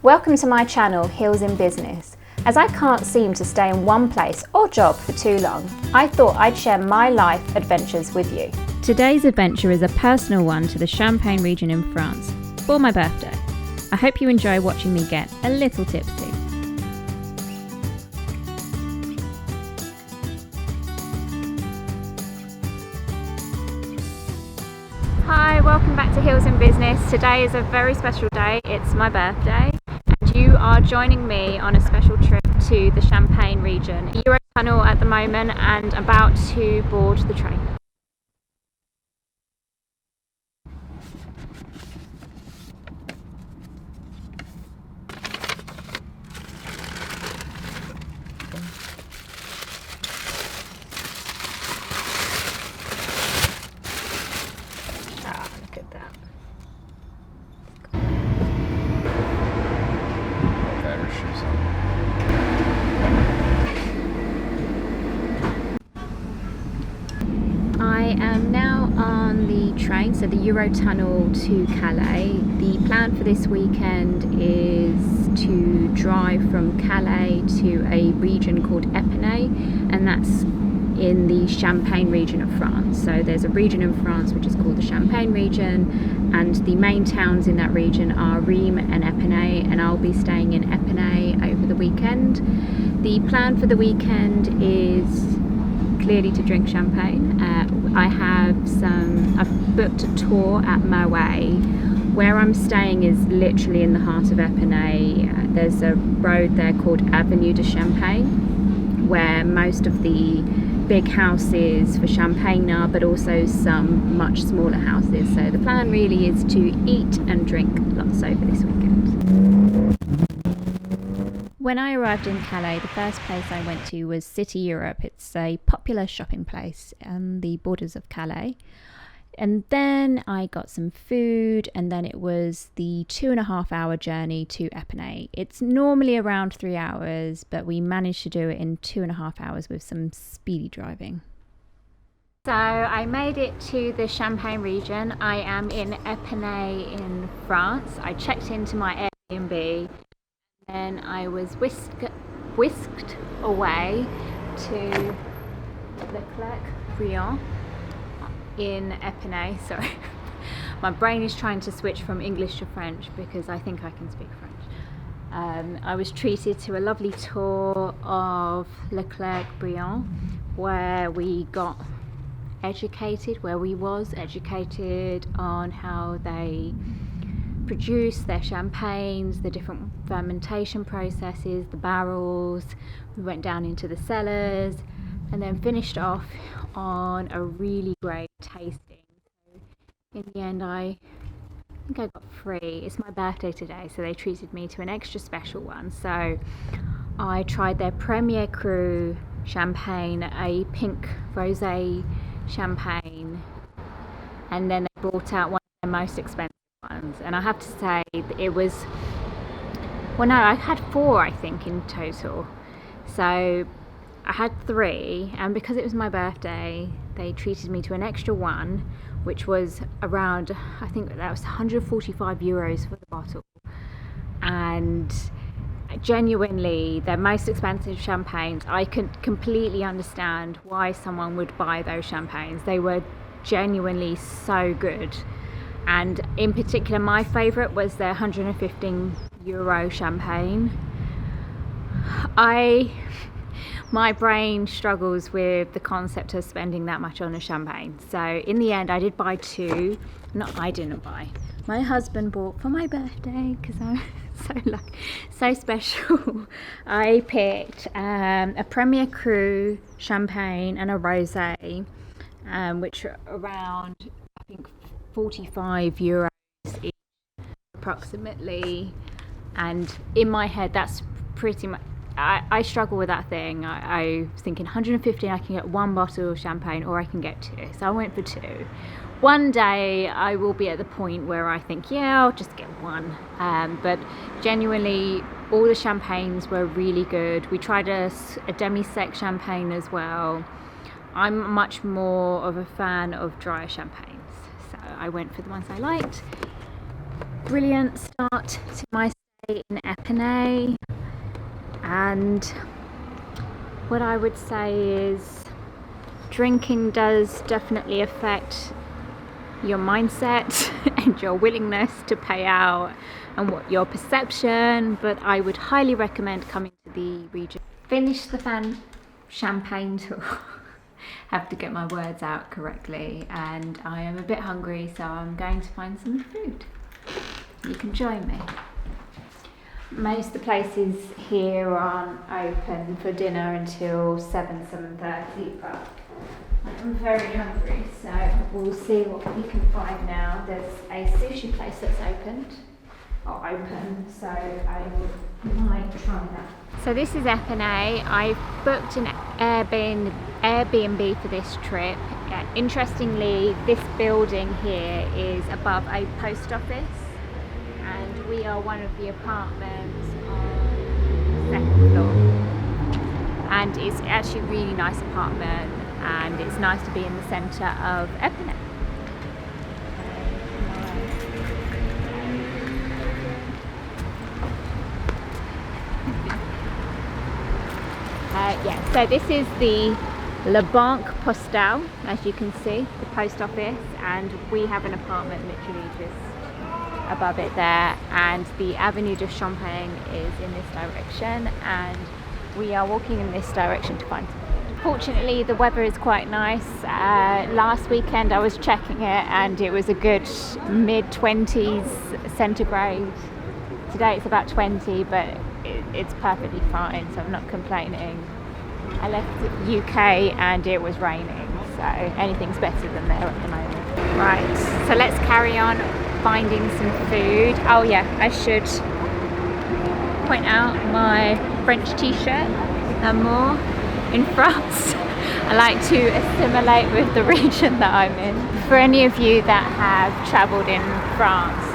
Welcome to my channel, Heels in Business. As I can't seem to stay in one place or job for too long, I thought I'd share my life adventures with you. Today's adventure is a personal one to the Champagne region in France, for my birthday. I hope you enjoy watching me get a little tipsy. Hi, welcome back to Heels in Business. Today is a very special day, it's my birthday. You are joining me on a special trip to the Champagne region, Eurotunnel at the moment, and about to board the train. Ah, look at that. I am now on the train, so the Eurotunnel to Calais. The plan for this weekend is to drive from Calais to a region called Epernay, and that's in the Champagne region of France. So there's a region in France which is called the Champagne region, and the main towns in that region are Reims and Epernay, and I'll be staying in Epernay over the weekend. The plan for the weekend is clearly to drink champagne. I've booked a tour at Moet. Where I'm staying is literally in the heart of Epernay. There's a road there called Avenue de Champagne, where most of the big houses for champagne are, but also some much smaller houses. So the plan really is to eat and drink lots over this weekend. When I arrived in Calais, the first place I went to was City Europe. It's a popular shopping place on the borders of Calais. And then I got some food, and then it was the 2.5 hour journey to Epernay. It's normally around 3 hours, but we managed to do it in 2.5 hours with some speedy driving. So I made it to the Champagne region. I am in Epernay in France. I checked into my Airbnb. Then I was whisked away to Leclerc Briant in Epernay. Sorry, my brain is trying to switch from English to French because I think I can speak French. I was treated to a lovely tour of Leclerc Briant, where we got educated on how they produce their champagnes, the different fermentation processes, the barrels. We went down into the cellars and then finished off on a really great tasting. So in the end, I think I got free. It's my birthday today, so they treated me to an extra special one. So I tried their Premier Cru champagne, a pink rosé champagne, and then they brought out one of their most expensive ones, and I have to say it was, well, no, I had 4 I think in total. So I had 3, and because it was my birthday they treated me to an extra one, which was around, I think that was 145 euros for the bottle. And genuinely, their most expensive champagnes, I could completely understand why someone would buy those champagnes. They were genuinely so good. And in particular, my favourite was their 115 euro champagne. My brain struggles with the concept of spending that much on a champagne. So in the end, I did buy 2. No, I didn't buy. My husband bought for my birthday because I'm so special. I picked a Premier Cru champagne and a rosé, which are around, I think, 45 euros each approximately, and in my head that's pretty much, I struggle with that thing. I was thinking 115, I can get 1 bottle of champagne or I can get 2, so I went for 2. One day I will be at the point where I think, yeah, I'll just get 1, but genuinely all the champagnes were really good. We tried a demi-sec champagne as well. I'm much more of a fan of drier champagnes, so I went for the ones I liked. Brilliant start to my in Epernay, and what I would say is drinking does definitely affect your mindset and your willingness to pay out and what your perception, but I would highly recommend coming to the region. Finish the champagne tour. Have to get my words out correctly, and I am a bit hungry, so I'm going to find some food. You can join me. Most of the places here aren't open for dinner until 7:30, but I'm very hungry, so we'll see what we can find now. There's a sushi place that's open, so I might try that. So this is Epernay. I've booked an Airbnb for this trip. Interestingly, this building here is above a post office, and we are one of the apartments on the second floor. And it's actually a really nice apartment, and it's nice to be in the centre of Epernay. So this is the Le Banque Postale, as you can see, the post office, and we have an apartment literally just above it there, and the Avenue de Champagne is in this direction, and we are walking in this direction to find some food. Fortunately, the weather is quite nice. Last weekend I was checking it and it was a good mid-20s centigrade. Today it's about 20, but it's perfectly fine, so I'm not complaining. I left the UK and it was raining, so anything's better than there at the moment. Right, so let's carry on finding some food. Oh yeah, I should point out my French t-shirt, Amour, in France. I like to assimilate with the region that I'm in. For any of you that have travelled in France,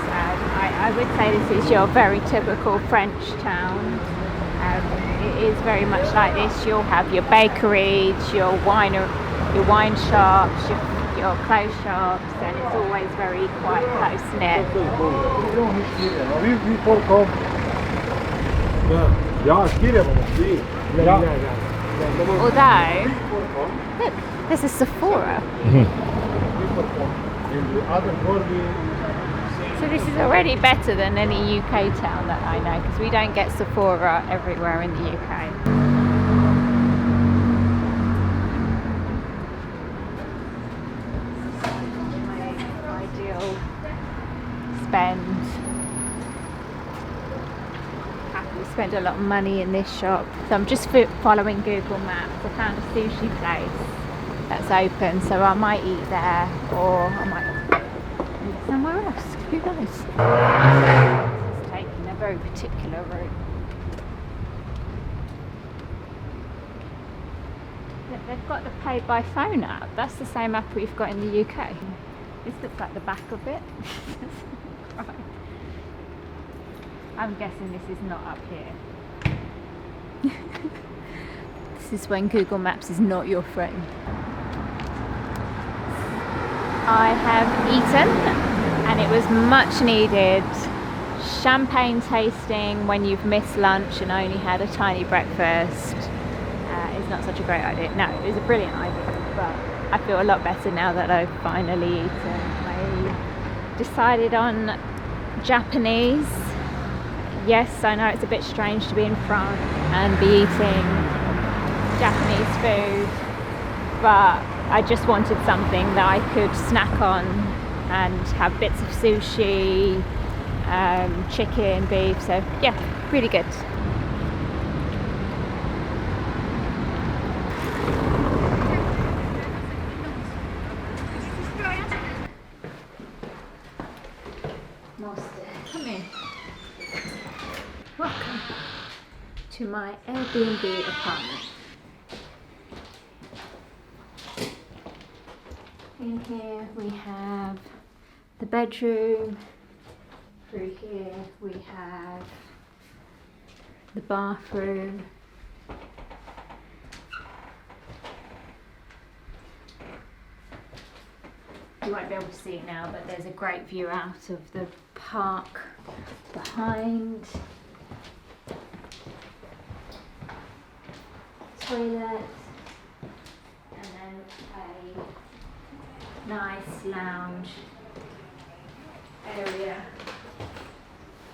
I would say this is your very typical French town. It is very much like this. You'll have your bakeries, your wine shops, your clothes shops, and it's always very quite close knit. Although, look, there's a Sephora. So this is already better than any UK town that I know, because we don't get Sephora everywhere in the UK. My ideal spend. Happy to spend a lot of money in this shop. So I'm just following Google Maps. I found a sushi place that's open, so I might eat there, or I might eat somewhere else. Who knows? It's taking a very particular route. Look, they've got the pay by phone app. That's the same app we've got in the UK. This looks like the back of it. Right. I'm guessing this is not up here. This is when Google Maps is not your friend. I have eaten, and it was much needed. Champagne tasting when you've missed lunch and only had a tiny breakfast is not such a great idea. No, it was a brilliant idea, but I feel a lot better now that I've finally eaten. I decided on Japanese. Yes, I know it's a bit strange to be in France and be eating Japanese food, but I just wanted something that I could snack on and have bits of sushi, chicken, beef, so yeah, really good. Come in. Welcome to my Airbnb apartment. In here we have the bedroom. Through here we have the bathroom. You won't be able to see it now, but there's a great view out of the park behind. toilet, and then a nice lounge area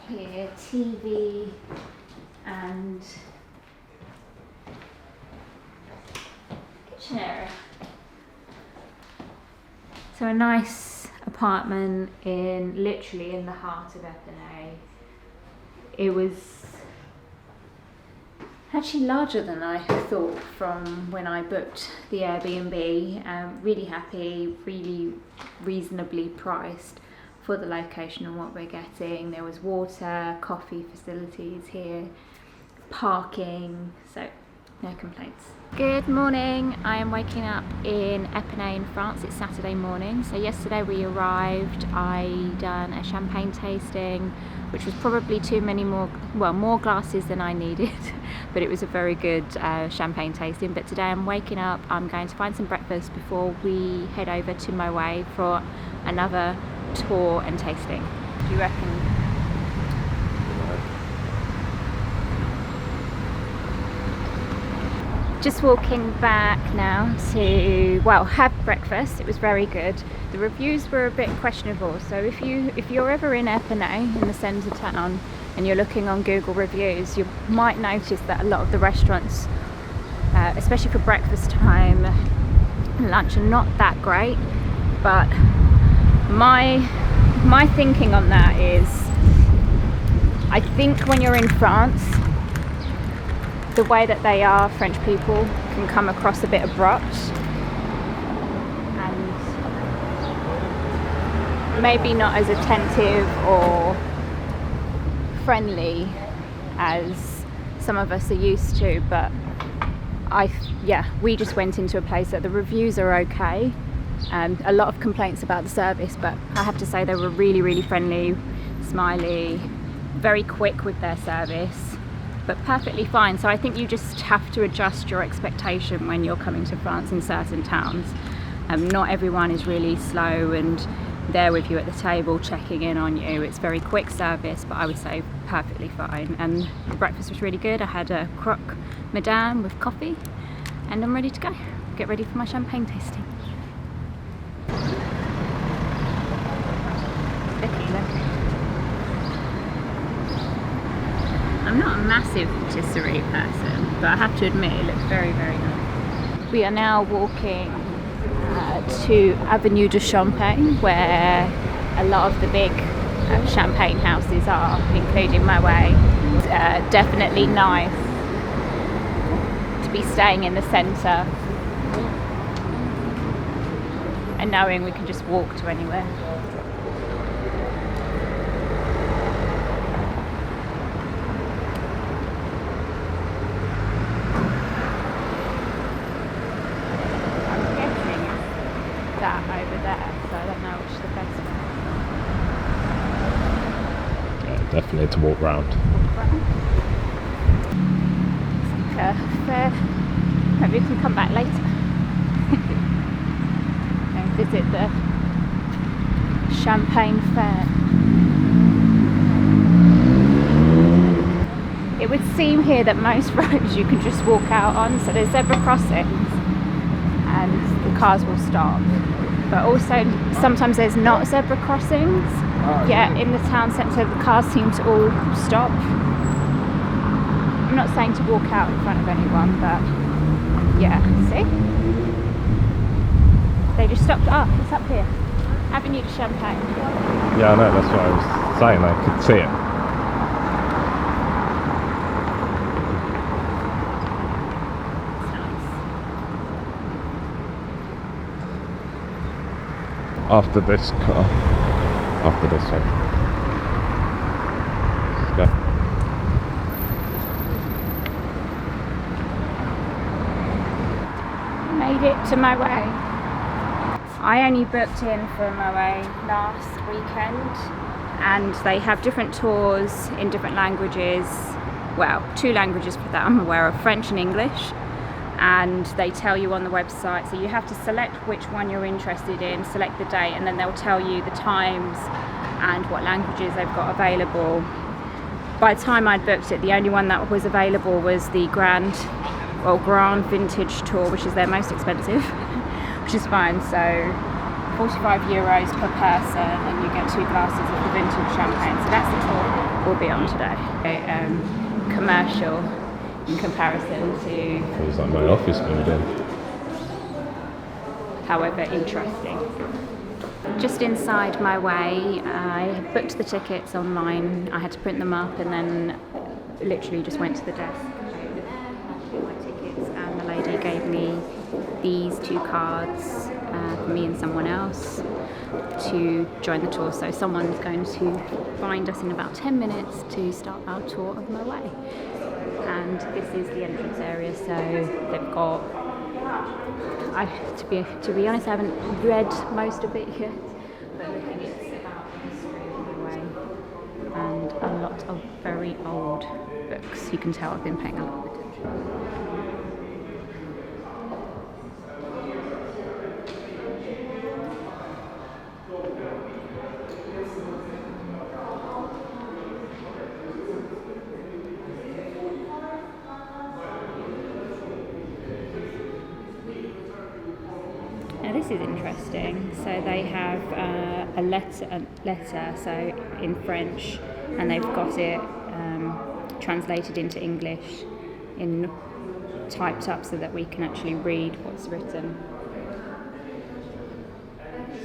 here, TV and kitchen area. So a nice apartment literally in the heart of Epernay. It was actually larger than I thought from when I booked the Airbnb. Really happy, really reasonably priced for the location and what we're getting. There was water, coffee facilities here, parking, so no complaints. Good morning, I am waking up in Epernay in France. It's Saturday morning. So yesterday we arrived, I done a champagne tasting, which was probably more glasses than I needed, but it was a very good champagne tasting. But today I'm waking up, I'm going to find some breakfast before we head over to Moet for another tour and tasting. Do you reckon? Just walking back now to, have breakfast. It was very good. The reviews were a bit questionable, so if you're ever in Epernay, in the centre town, and you're looking on Google reviews, you might notice that a lot of the restaurants, especially for breakfast time and lunch, are not that great. But my thinking on that is, I think when you're in France, the way that they are, French people, can come across a bit abrupt and maybe not as attentive or friendly as some of us are used to. But we just went into a place that the reviews are okay. A lot of complaints about the service, but I have to say they were really, really friendly, smiley, very quick with their service, but perfectly fine. So I think you just have to adjust your expectation when you're coming to France in certain towns. Not everyone is really slow and there with you at the table checking in on you. It's very quick service, but I would say perfectly fine. And the breakfast was really good. I had a croque madame with coffee, and I'm ready to go. Get ready for my champagne tasting. Looky. I'm not a massive patisserie person, but I have to admit it looks very, very nice. We are now walking to Avenue de Champagne, where a lot of the big champagne houses are, including Moet. Definitely nice to be staying in the centre and knowing we can just walk to anywhere. Over there, so I don't know which is the best way. Yeah, definitely to walk round. It's like a fair. Maybe we can come back later and visit the Champagne Fair. It would seem here that most roads you can just walk out on, so there's zebra crossings and the cars will stop. But also sometimes there's not zebra crossings, yet in the town centre the cars seem to all stop. I'm not saying to walk out in front of anyone, but yeah, see? They just stopped. It's up here. Avenue de Champagne. Yeah, I know, that's what I was saying, I could see it. After this one. Let's go. Made it to Moet. I only booked in for Moet last weekend, and they have different tours in different languages. Well, 2 languages for that I'm aware of, French and English. And they tell you on the website, so you have to select which one you're interested in, select the date, and then they'll tell you the times and what languages they've got available. By the time I'd booked it, the only one that was available was the Grand Grand Vintage Tour, which is their most expensive, which is fine. So €45 per person, and you get 2 glasses of the vintage champagne. So that's the tour we'll be on today. Commercial in comparison to, Feels like my office building. however, interesting. Just inside my way, I booked the tickets online. I had to print them up and then literally just went to the desk, bought my tickets, and the lady gave me these 2 cards for me and someone else to join the tour. So someone's going to find us in about 10 minutes to start our tour of Moet. And this is the entrance area, so they've got, to be honest, I haven't read most of it yet, but looking, it's about the history of Moet and a lot of very old books. You can tell I've been paying a lot of attention. Now this is interesting. So they have a letter, so in French, and they've got it translated into English, typed up so that we can actually read what's written.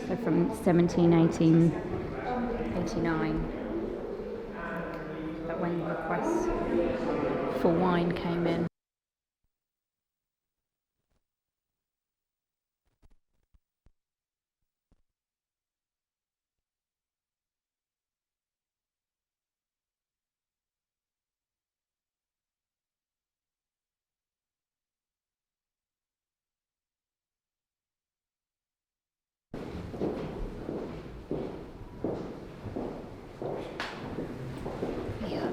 So from 1789, but when the request for wine came in.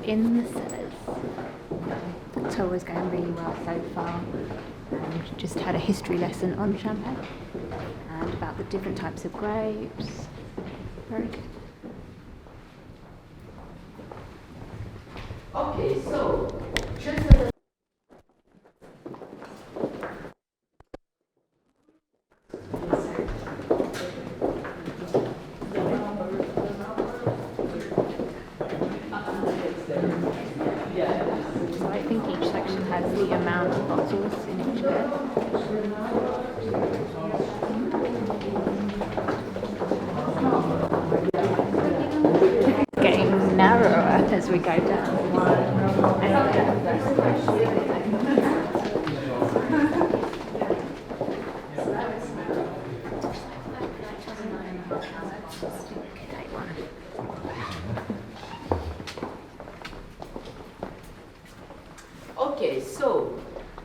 In the cellars. The tour is going really well so far. Just had a history lesson on champagne and about the different types of grapes. Very good. Okay, so just a The amount of bottles in each bed. It's getting narrower as we go down. Okay, so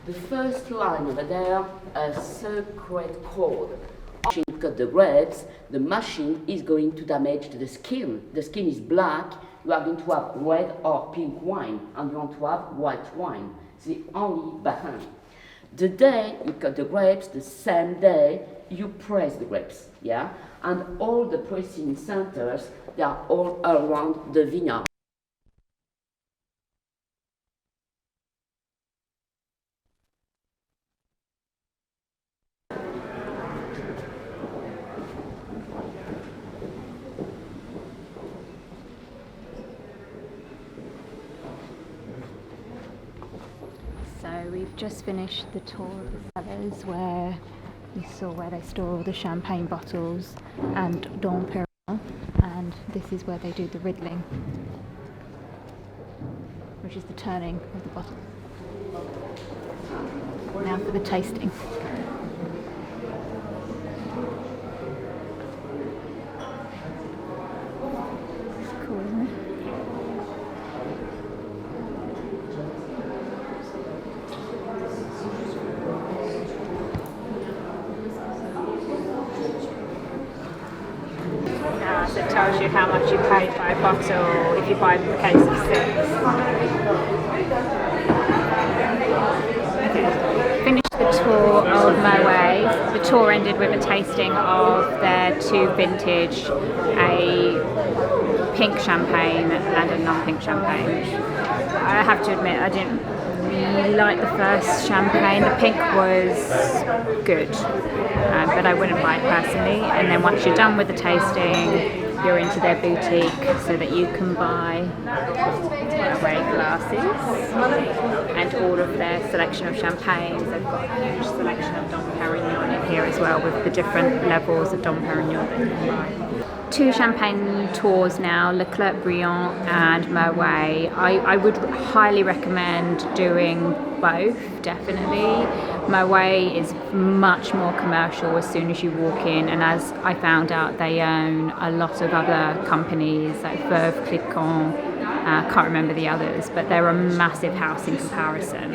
the first line over there, a secret code. Machine cut the grapes, the machine is going to damage the skin. The skin is black, you are going to have red or pink wine, and you want to have white wine. It's the only behind. The day you cut the grapes, the same day you press the grapes, yeah? And all the pressing centers, they are all around the vineyard. So we've just finished the tour of the cellars where we saw where they store all the champagne bottles and Dom Perignon, and this is where they do the riddling, which is the turning of the bottle. Now for the tasting. It's cool, isn't it? So it tells you how much you paid by a bottle if you buy the case of 6. Okay. Finished the tour of Moet. The tour ended with a tasting of their 2 vintage, a pink champagne and a non-pink champagne. I have to admit I didn't really liked the first champagne. The pink was good, but I wouldn't buy it personally. And then once you're done with the tasting, you're into their boutique so that you can buy away glasses and all of their selection of champagnes. They've got a huge selection of Dom Perignon in here as well, with the different levels of Dom Perignon that you can buy. 2 champagne tours now, Leclerc Briant and Moet. I would highly recommend doing both, definitely. Moet is much more commercial as soon as you walk in, and as I found out, they own a lot of other companies like Veuve Clicquot. Can't remember the others, but they're a massive house in comparison.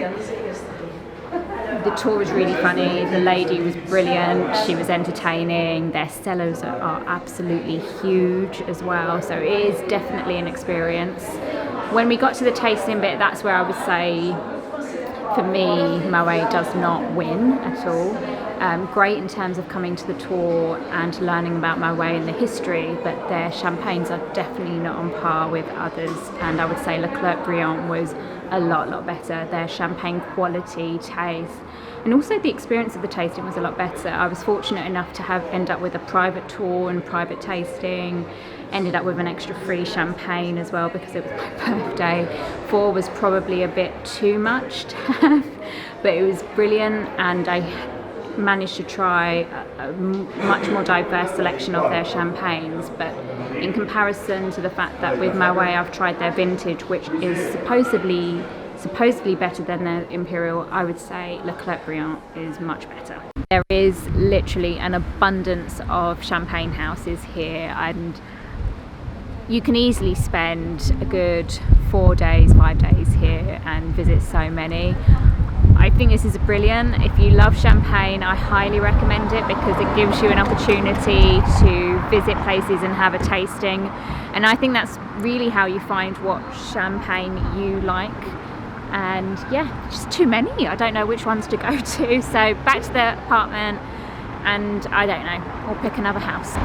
The tour was really funny. The lady was brilliant. She was entertaining. Their cellars are absolutely huge as well, so it is definitely an experience. When we got to the tasting bit, that's where I would say, for me, Moet does not win at all. Great in terms of coming to the tour and learning about Moet and the history, but their champagnes are definitely not on par with others, and I would say Leclerc Briant was a lot better. Their champagne quality, taste, and also the experience of the tasting was a lot better. I was fortunate enough to end up with a private tour and private tasting. Ended up with an extra free champagne as well because it was my birthday. 4 was probably a bit too much to have, but it was brilliant, and I managed to try a much more diverse selection of their champagnes. But in comparison to the fact that with Moet I've tried their vintage, which is supposedly better than their Imperial, I would say Leclerc Briant is much better. There is literally an abundance of champagne houses here, and you can easily spend a good 4 days, 5 days here and visit so many. I think this is brilliant. If you love champagne, I highly recommend it because it gives you an opportunity to visit places and have a tasting. And I think that's really how you find what champagne you like. And yeah, just too many. I don't know which ones to go to. So back to the apartment, and I don't know, we'll pick another house.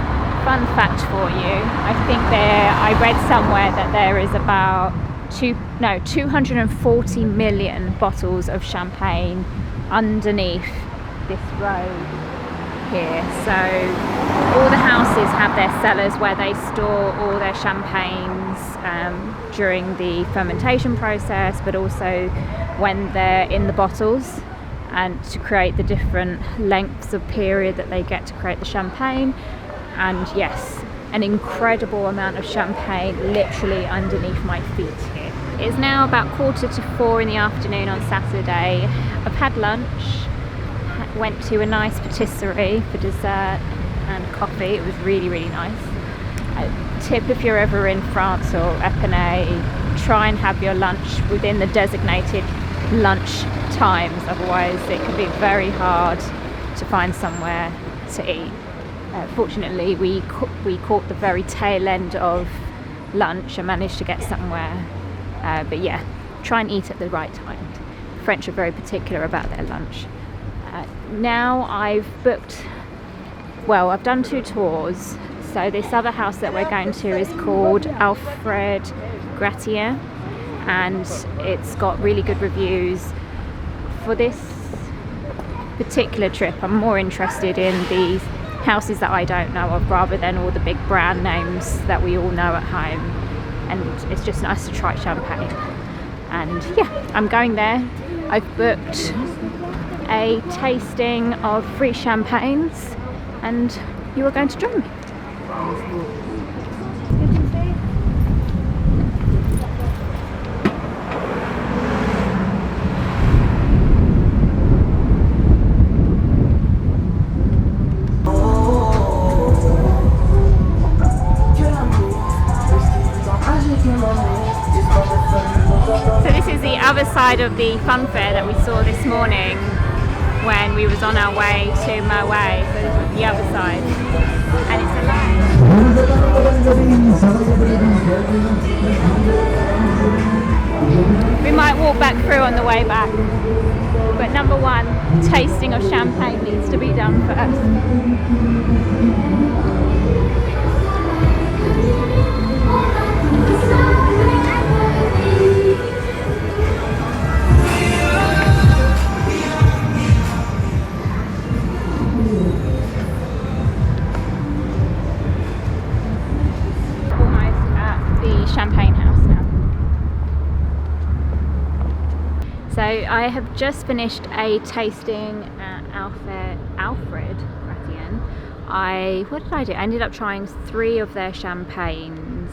Fun fact for you, I read somewhere that there is about 240 million bottles of champagne underneath this road here. So all the houses have their cellars where they store all their champagnes during the fermentation process, but also when they're in the bottles, and to create the different lengths of period that they get to create the champagne. And yes, an incredible amount of champagne literally underneath my feet here. It's now about 3:45 in the afternoon on Saturday. I've had lunch, went to a nice patisserie for dessert and coffee. It was really nice. Tip, if you're ever in France or Epernay, try and have your lunch within the designated lunch times, otherwise it can be very hard to find somewhere to eat. Fortunately, we caught the very tail end of lunch and managed to get somewhere. But yeah, try and eat at the right time. French are very particular about their lunch. Now I've done 2 tours. So this other house that we're going to is called Alfred Gratien, and it's got really good reviews. For this particular trip, I'm more interested in the houses that I don't know of rather than all the big brand names that we all know at home, and it's just nice to try champagne. And yeah, I'm going there. I've booked a tasting of free champagnes, and you are going to join me. Other side of the fun fair that we saw this morning when we was on our way to Moet. So this is the other side, and it's alive. We might walk back through on the way back, but number 1, tasting of champagne needs to be done first. So I have just finished a tasting at Alfred Gratien. What did I do? I ended up trying 3 of their champagnes.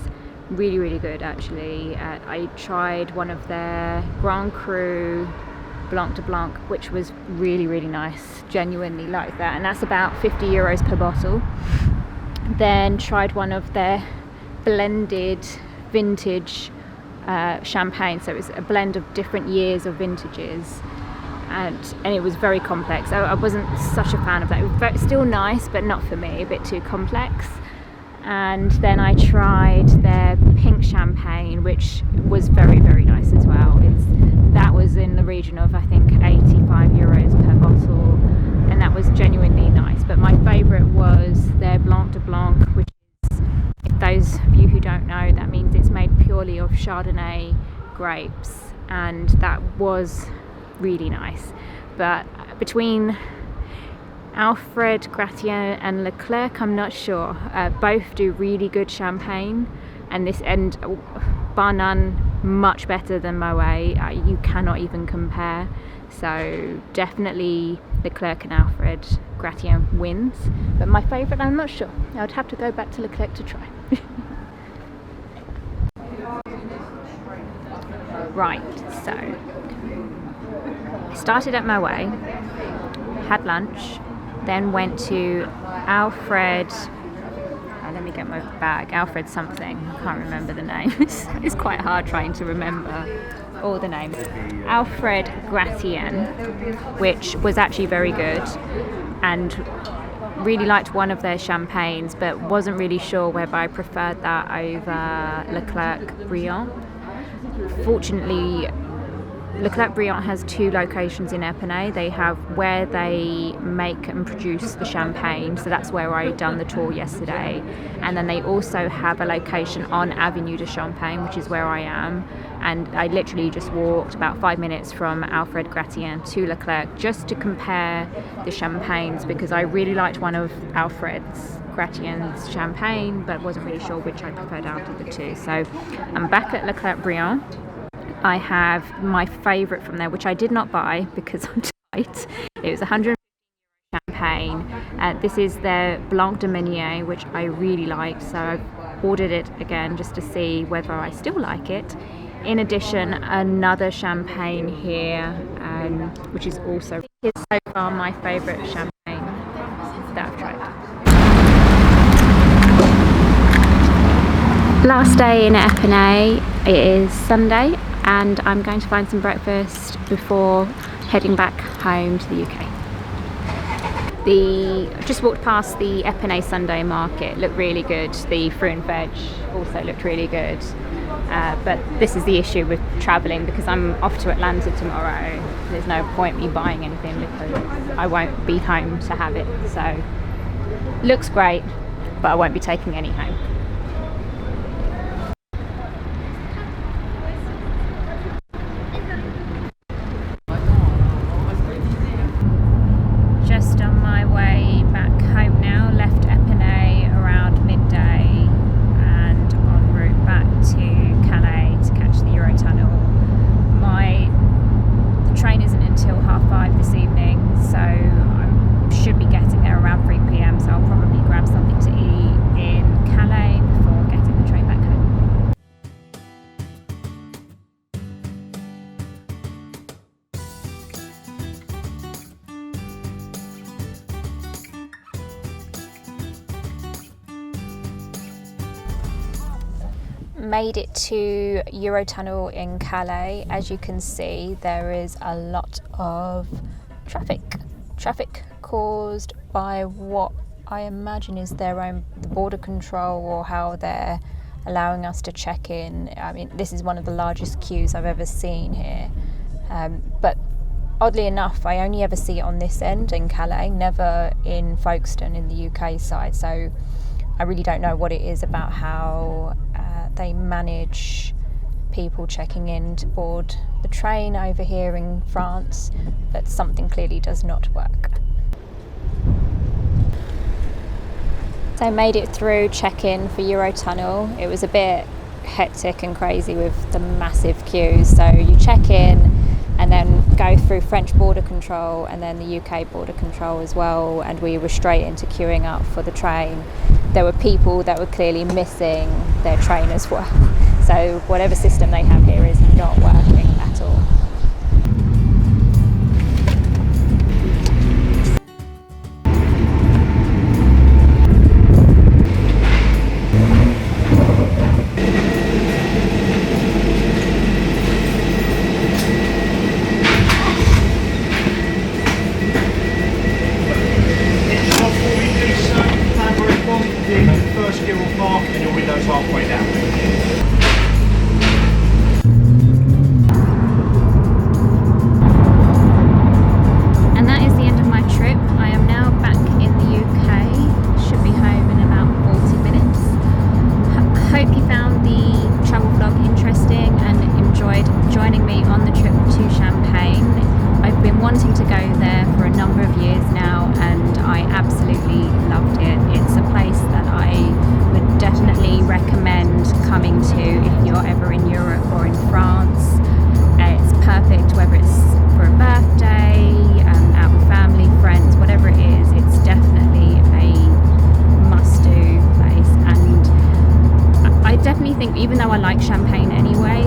Really, really good actually. I tried one of their Grand Cru Blanc de Blanc, which was really, really nice. Genuinely like that, and that's about €50 per bottle. Then tried one of their blended vintage champagne, so it was a blend of different years of vintages, and it was very complex. I wasn't such a fan of that. It was still nice, but not for me, a bit too complex. And then I tried their pink champagne, which was very, very nice as well. That was in the region of, I think, €85 per bottle, and that was genuinely nice. But my favourite was their Blanc de Blanc, which is, if those of you who don't know, that means it's made purely of Chardonnay grapes, and that was really nice. But between Alfred Gratien and Leclerc, I'm not sure. Both do really good champagne, and bar none, much better than Moet. You cannot even compare. So definitely Leclerc and Alfred Gratien wins. But my favourite, I'm not sure. I would have to go back to Leclerc to try. Right, so I started at Moet, had lunch, then went to Alfred, let me get my bag, Alfred something, I can't remember the name. It's quite hard trying to remember all the names. Alfred Gratien, which was actually very good, and really liked one of their champagnes, but wasn't really sure whether I preferred that over Leclerc Briant. Fortunately, Leclerc Briant has 2 locations in Epernay. They have where they make and produce the champagne, so that's where I done the tour yesterday, and then they also have a location on Avenue de Champagne, which is where I am, and I literally just walked about 5 minutes from Alfred Gratien to Leclerc just to compare the champagnes, because I really liked one of Alfred's Gratien's champagne, but wasn't really sure which I preferred out of the 2. So I'm back at Leclerc Briant. I have my favourite from there, which I did not buy because I'm tight. It was €150 champagne. This is their Blanc de Meunier, which I really liked, so I've ordered it again just to see whether I still like it. In addition, another champagne here, which is also so far my favourite champagne that I've tried. Last day in Epernay. It is Sunday, and I'm going to find some breakfast before heading back home to the UK. Just walked past the Epernay Sunday market. Looked really good. The fruit and veg also looked really good. But this is the issue with travelling, because I'm off to Atlanta tomorrow. There's no point me buying anything because I won't be home to have it. So looks great, but I won't be taking any home. Just on my way back home now, left Epernay around midday and en route back to Calais to catch the Eurotunnel. The train isn't until 5:30 this evening, so I should be getting there around 3 p.m, so I'll probably grab something to eat in Calais before getting the train back home. Made it to Eurotunnel in Calais. As you can see, there is a lot of traffic caused by what I imagine is their own border control, or how they're allowing us to check in. I mean, this is one of the largest queues I've ever seen here, but oddly enough I only ever see it on this end in Calais, never in Folkestone in the UK side, so I really don't know what it is about how they manage people checking in to board the train over here in France, but something clearly does not work. So I made it through check-in for Eurotunnel. It was a bit hectic and crazy with the massive queues, so you check in and then through French border control and then the UK border control as well, and we were straight into queuing up for the train. There were people that were clearly missing their train as well. So whatever system they have here is not working at all. Halfway down. And that is the end of my trip. I am now back in the UK. Should be home in about 40 minutes. Hope you found the travel vlog interesting and enjoyed joining me on the trip to Champagne. I've been wanting to go there for a number of years now, and I absolutely loved it. It's a place that I would definitely recommend coming to if you're ever in Europe or in France. It's perfect whether it's for a birthday, out with family, friends, whatever it is. It's definitely a must-do place, and I definitely think, even though I like Champagne anyway,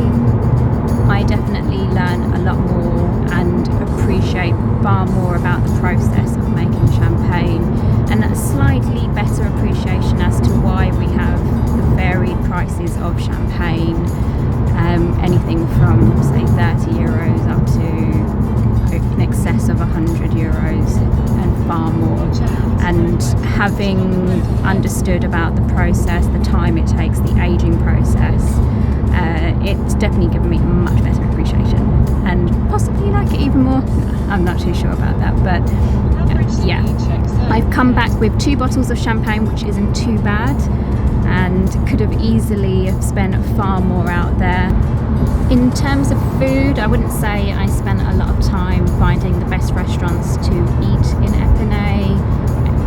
I definitely learn a lot more and appreciate far more about the process of making champagne, and a slightly better appreciation as to why we have the varied prices of champagne, anything from say 30 euros up to in excess of 100 euros and far more. And having understood about the process, the time it takes, the aging process, it's definitely given me a much better appreciation and possibly like it even more. I'm not too sure about that, but yeah. I've come back with 2 bottles of champagne, which isn't too bad, and could have easily spent far more out there. In terms of food, I wouldn't say I spent a lot of time finding the best restaurants to eat in Epernay.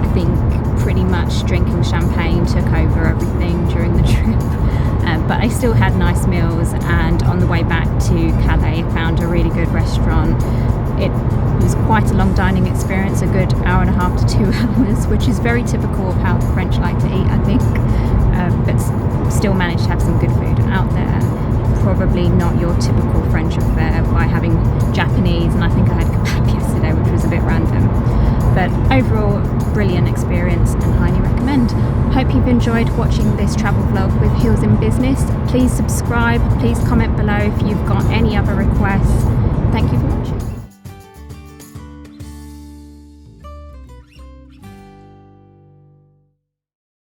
I think pretty much drinking champagne took over everything during the trip. But I still had nice meals, and on the way back to Calais I found a really good restaurant. It was quite a long dining experience, a good hour and a half to 2 hours, which is very typical of how the French like to eat, I think, but still managed to have some good food out there. Probably not your typical French affair by having Japanese, and I think I had kebab yesterday, which was a bit random. But overall, brilliant experience and highly recommend. Hope you've enjoyed watching this travel vlog with Heels in Business. Please subscribe, please comment below if you've got any other requests. Thank you for watching.